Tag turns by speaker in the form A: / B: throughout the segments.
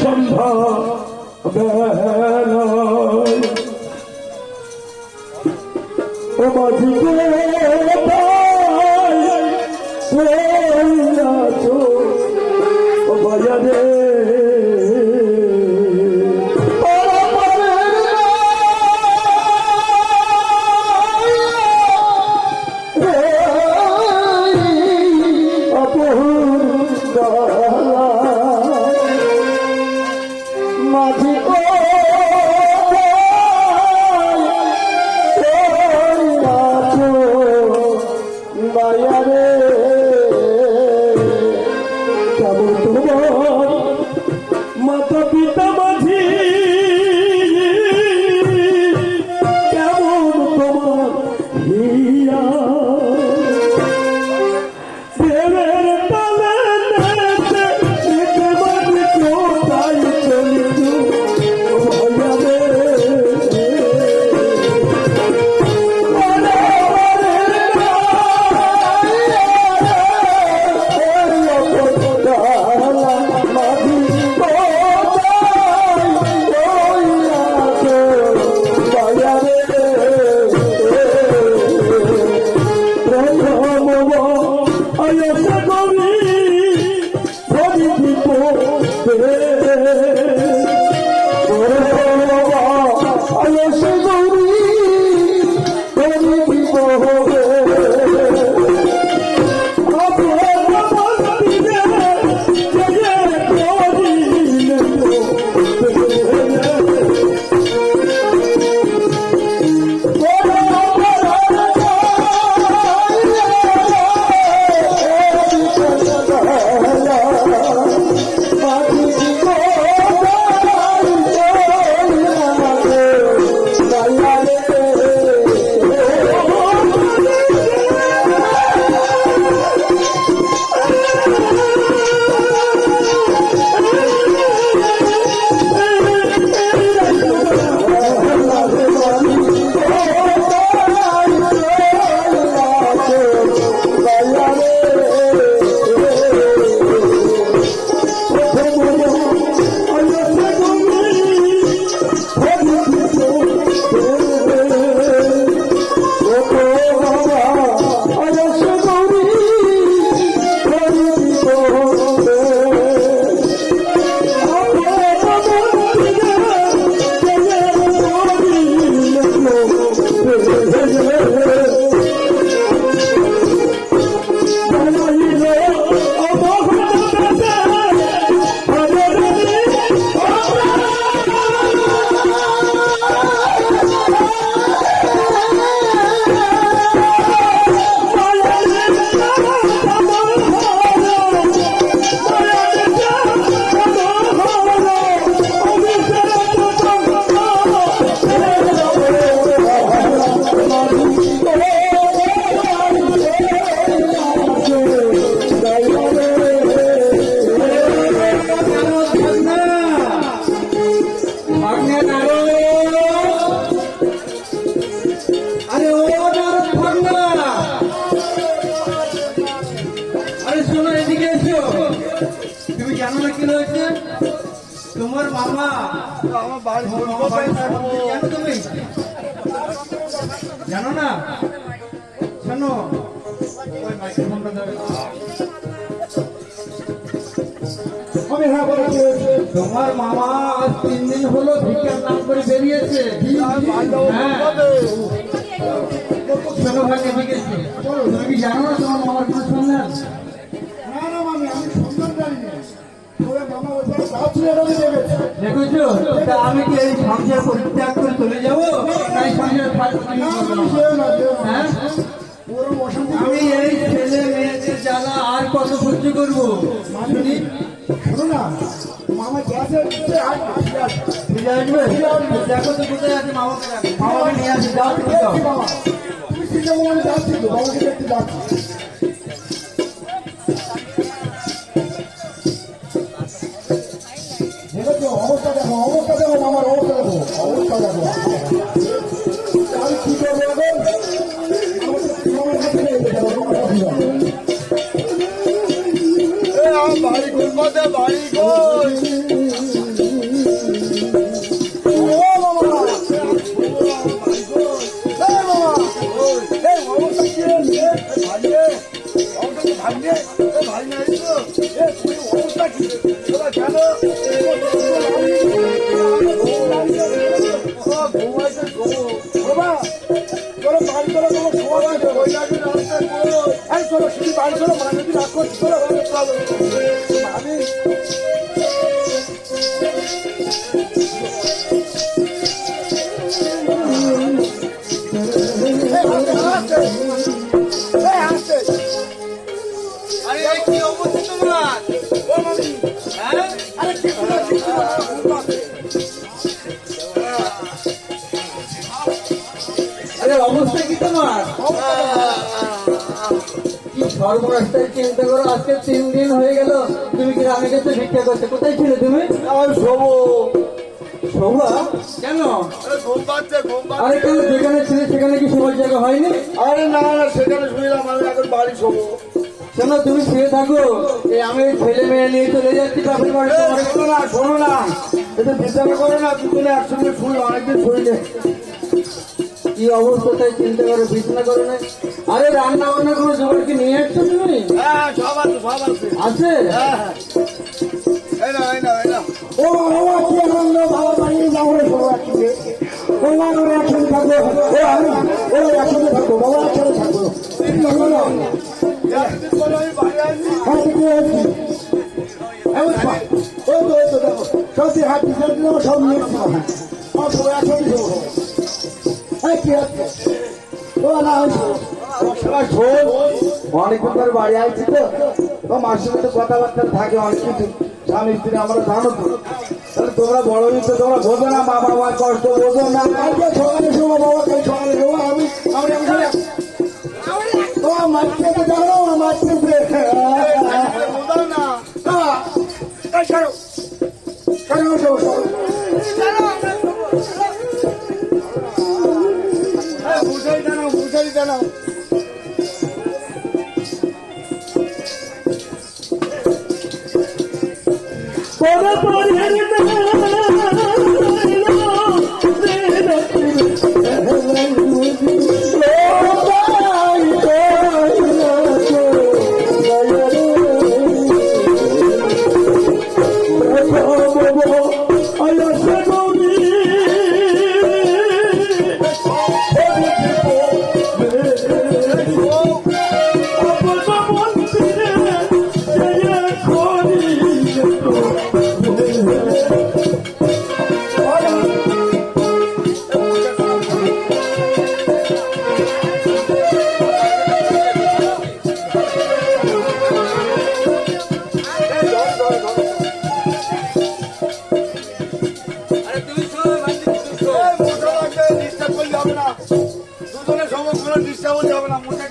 A: সন্ধ্যা ও মাঝি ও বাজারে মাতা পিতা মাঝি কেমন তোমার হিয়া দেবের তালে কোথায় চলিত
B: তোমার মামা জানো না শোনো তোমার মামা আজ 3 দিন হলো ভিক্ষার নাম করে বেরিয়েছে। শোনো ভাই তুমি কি জানো না তোমার মামার কোনো সন্ধান?
C: না না মামি, আমি সন্ধান জানি না।
B: দেখেছো আমি কি এই সংসার পরিত্যাগ করে চলে যাবো? আমি এই ছেলে মেয়েদের জ্বালা আর কত সহ্য করবো?
C: শোনো না, মামা গ্যাসে
B: ফিরে আসবে, দেখো তো কোথায় আছে মামাকে, মামাকে নিয়ে আসি। যাও তুমি যাও,
C: তুমি চিন্তা করো, আমি যাচ্ছি তো বাবাকে দেখতে যাচ্ছি। অবস্থা দেখো, অবস্থা দেখো, মামার অবস্থা দেখো, অবস্থা দেখো। আমি কি করবো এখন? বাড়ি চলো মা যদি রাগ করছি চলো চলো আমি
B: আরে এই কি অবস্থা তোমার? হ্যাঁ?
C: আরে ঠিক না ঠিক না
B: আরে অবস্থা কি তোমার? কি সর্বনাশটাই চিন্তা করো, আজকে 3 দিন হয়ে গেল তুমি কি রামের কাছে ভিক্ষা করতে, কোথায় ছিলে তুমি?
C: শোবো
B: শোভা কেন?
C: ঘুম পাচ্ছে ঘুম
B: আরে কেন যেখানে ছিলে সেখানে কি শোবার জায়গা হয়নি?
C: আরে না না সেখানে শুনলাম আমি এখন বাড়ি শোবো
B: কেন তুমি শুয়ে থাকো, এই আমি ছেলে মেয়ে নিয়ে চলে যাচ্ছি বাপের বাড়ি।
C: শোনো না শোনো না এটা বিচার করে না দুজনে একসঙ্গে শুই অনেকদিন শুইলে
B: কি অবস্থা তাই চিন্তা করো, বিছনা করো না। আরে রান্না বান্না কোনো জোগাড় কি নিয়ে আসছো তুমি?
C: হ্যাঁ সব আছে সব আছে
B: আছে?
C: হ্যাঁ হ্যাঁ এই না এই না এই না ও বাবা কি আনন্দ বাবা বাড়ি যাও রে সব একসঙ্গে বাবা আমরা একসঙ্গে থাকবো ও আমি ও একসঙ্গে থাকবো বাবা একসঙ্গে থাকবো সত্যি হাত বিচার দিলে সব মিলছে একসঙ্গে কি আছে ও না অনেকদিন ধরে বাড়ি আসছি তো মাসের মধ্যে কথাবার্তা থাকে অনেক কিছু স্বামী স্ত্রী আমরা জানো তো তাহলে তোমরা বড় হয়েছো তোমরা বোঝো না মা বাবার কষ্ট বোঝো না সকালে শোবো বাবা কাল সকালে শোবো আমি তোমার মাছকে তো জানো মাছকে বুঝাই জানাও বুঝাই জানাও
A: পরে পরে
C: দুজনে সময় কোনো ডিস্টার্ব যাবে না মোটে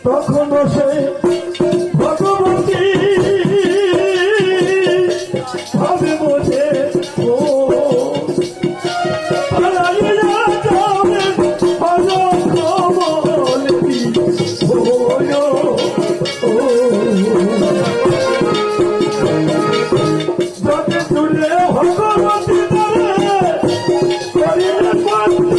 A: তখন সে ভগবতী ভাবে বোঝে ও পালাইয়া যাবে ভালো কমলতি ওয়ো ও যতে তুলে ভগবতী দলে করিলে পাত্র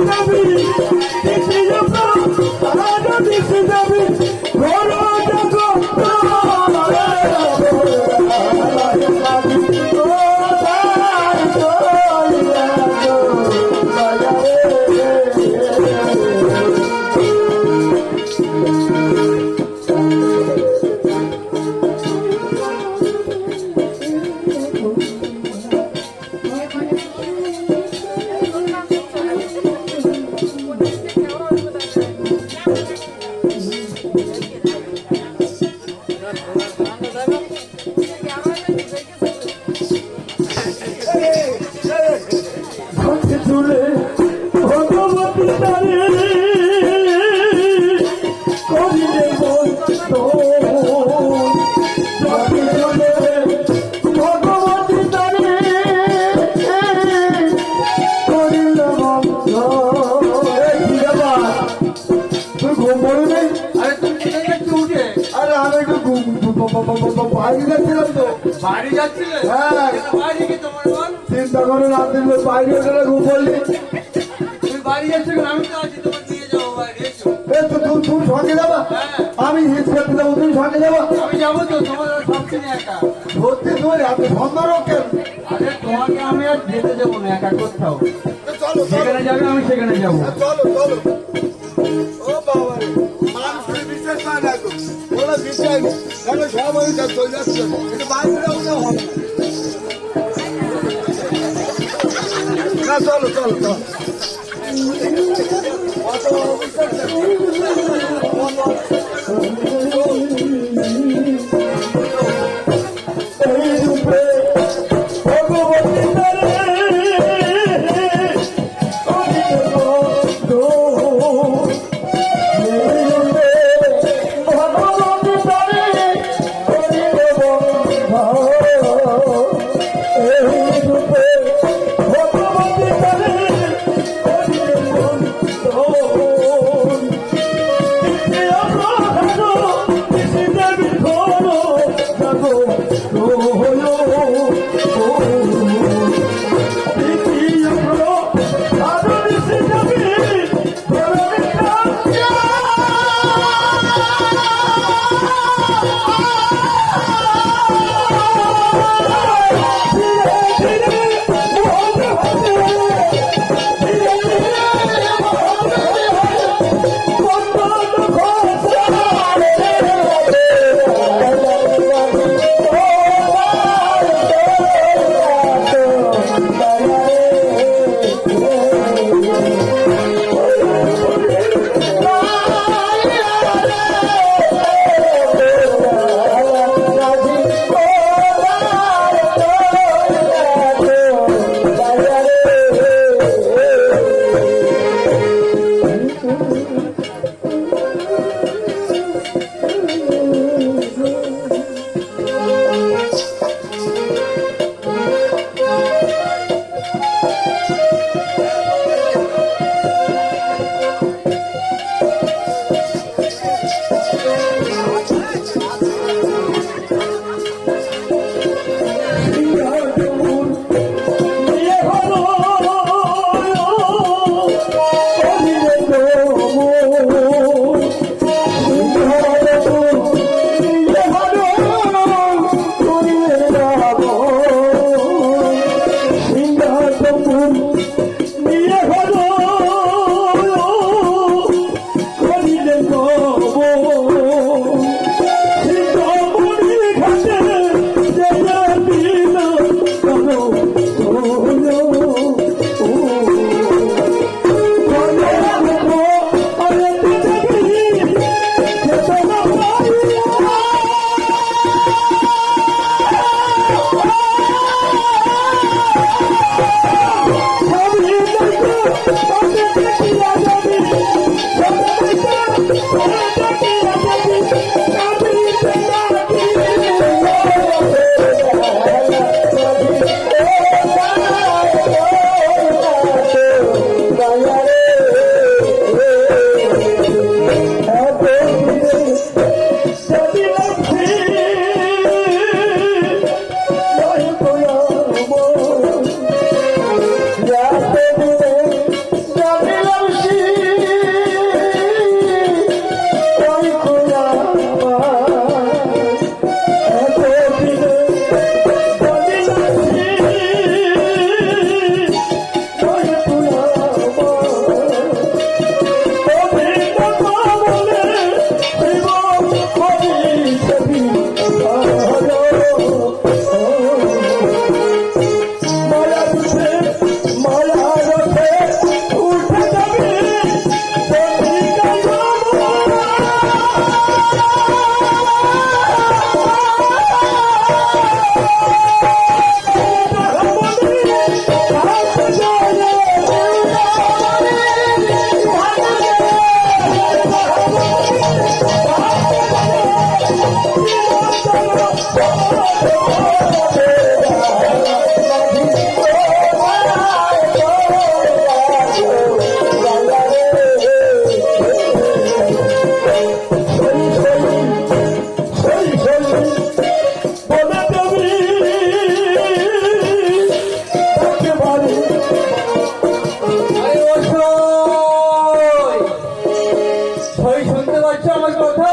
A: Nami
C: বাইরে যাচ্ছিলাম তো।
B: বাড়ি যাচ্ছিলে?
C: হ্যাঁ।
B: বাড়ি কি তোমার বল?
C: চিন্তা করে রাত্রি বাইরে গেলে ঘুম পড়লি।
B: তুমি বাড়ি যাচ্ছ কেন? আমি তো আছি, তোমার নিয়ে যাবো বাইরে। এসো।
C: এই তো তুমি সঙ্গে যাবা?
B: হ্যাঁ।
C: আমি হিট করতে যাবো, তুমি সঙ্গে যাবা?
B: আমি যাবো তো, তোমার সবকিছু একা।
C: সত্যি তুমি এত সন্দেহ কেন?
B: আরে তোমাকে আমি আর যেতে যাবো না একা কোথাও।
C: চলো
B: যেখানে যাবে আমি সেখানে যাবো।
C: চলো চলো। ও বাবা রে, মানুষের বিশ্বাস পায় না গো। ওরা বিশ্বাস কেন সবাই চলে যাচ্ছে, এটা বাইরে যাবো হবে না। চলো চলো চলো।
A: এই রূপে ভগবতী তারে করিলে বন্ধ। এই রূপে ভগবতী তারে করিলে বন্ধ। এই রূপে ভগবতী তারে করিলে বন্ধ। Oh, বলে তুমি একেবারে
B: আরে ও সই, সই শুনতে পাচ্ছ আমার কথা?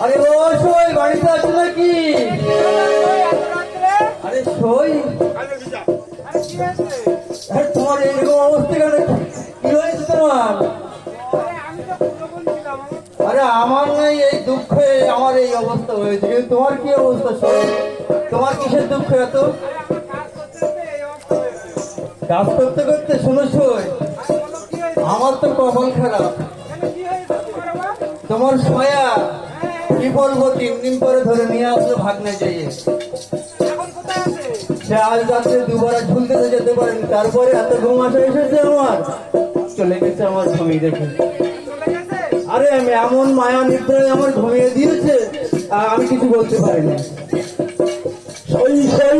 B: আরে ও সই, বাড়িতে আছে নাকি? আরে সই, আরে তোমার এইরকম অবস্থা কেন? কি হয়েছে তোমার? আরে আমার নাই এই দুঃখে আমার এই অবস্থা হয়েছে, কিন্তু তোমার কি অবস্থা সই? তোমার কিসের দুঃখ এত? কাজ করতে করতে শোনো সই, আমার তো কপাল খারাপ। তোমার সয়া কি বলবো, 3 দিন পরে ধরে নিয়ে আসলো ভাগনে যাইয়ে। সে আজ রাত্রে দুবার ঝুলতে যেতে পারেনি, তারপরে এত ঘুম আসা এসেছে আমার, চলে গেছে আমার ঘুমিয়ে দেখে। আরে আমি এমন মায়া নিদ্রায় আমার ঘুমিয়ে দিয়েছে, আমি কিছু বলতে পারিনি।
A: সই সই